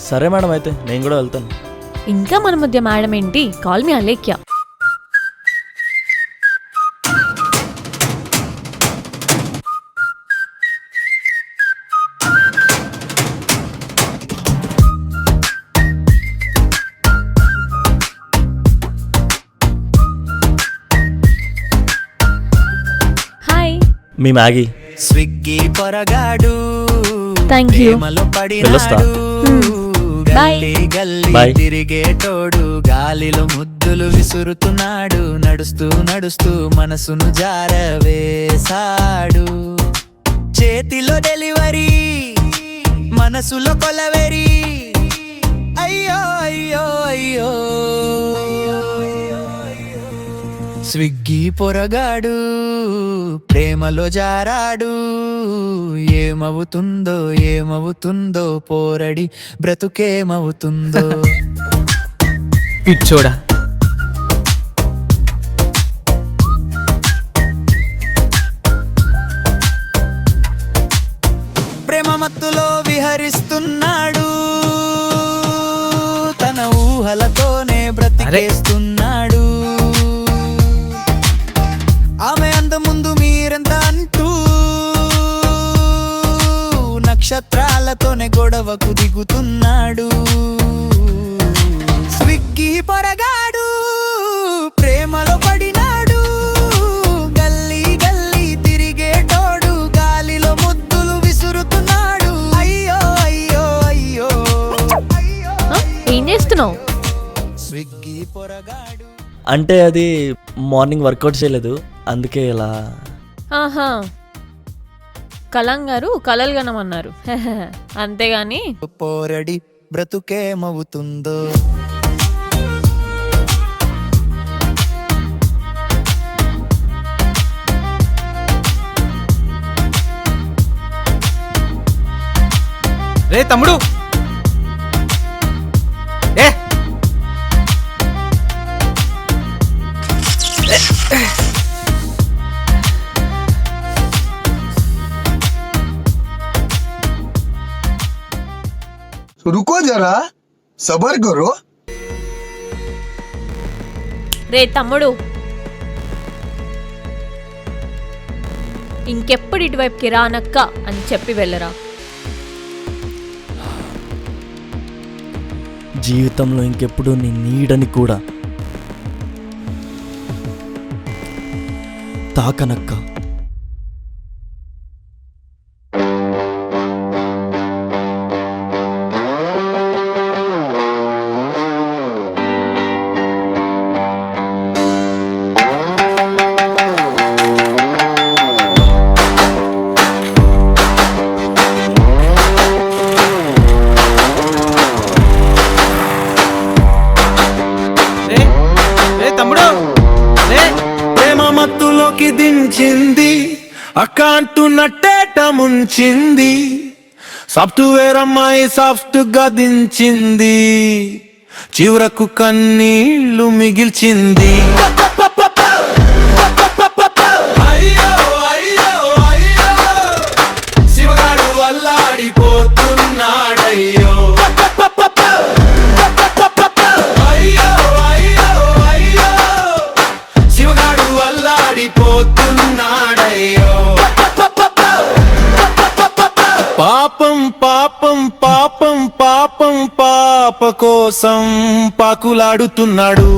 సరే మేడం, అయితే నేను కూడా వెళ్తాను. ఇంకా మన మధ్య మేడం ఏంటి? Call me Alekhya. హాయ్, మీ మ్యాగీ. స్విగ్గీ పొరగాడు థ్యాంక్ యూ. వెళ్ళొస్తా. గల్లీ గల్లీ Bye. తిరిగేటోడు గాలిలో ముద్దులు విసురుతున్నాడు, నడుస్తూ నడుస్తూ మనసును జారవేశాడు. చేతిలో డెలివరీ, మనసులో కొలవెరీ, అయ్యో అయ్యో అయ్యో. స్విగ్గీ పొరగాడు ప్రేమలో జారాడు, ఏమవుతుందో ఏమవుతుందో, పోరడి బ్రతుకేమవుతుందో. పిచ్చోడా, ప్రేమ మత్తులో విహరిస్తున్నాడు, తన ఊహలతోనే బ్రతికేస్తున్నాడు. ఆమె అంత ముందు మీరెంత అంటూ నక్షత్రాలతోనే గొడవకు దిగుతున్నాడు. స్విగ్గీ పొరగాడు ప్రేమలో పడినాడు, గల్లీ గల్లీ తిరిగేటోడు గాలిలో ముద్దులు విసురుతున్నాడు. అయ్యో అయ్యో అయ్యో అయ్యో. ఏం చేస్తున్నావు? స్విగ్గీ పొరగాడు. అంటే అది మార్నింగ్ వర్కౌట్ చేయలేదు, అందుకే ఇలా. ఆహా, కలాం గారు కలలు కనమన్నారు. అంతేగాని పోరడి బ్రతుకేమవుతుందో. రే తమ్ముడు, ఏ रुको जरा, सबर करो. రే తమ్ముడు, ఇంకెప్పుడు ఇటువైపుకి రానక్క అని చెప్పి వెళ్ళరా. జీవితంలో ఇంకెప్పుడు నీ నీడని కూడా తాకనక్క. రే రే తమ్ముడు, రే ప్రేమ మత్తులోకి దించింది, అక్కంటూ నట్టేట ముంచింది. సాఫ్ట్వేర్ అమ్మాయి సాఫ్ట్ గా దించింది, చివరకు కన్నీళ్లు మిగిల్చింది. అయ్యో అయ్యో అయ్యో, శివగాడు అల్లాడిపోతున్నాడయ్యో. అయ్యో అయ్యో అయ్యో, శివగాడు అల్లాడిపోతున్నాడయ్యో. పాపం పాపం పాపం పాపం పాప కోసం పాకులాడుతున్నాడు.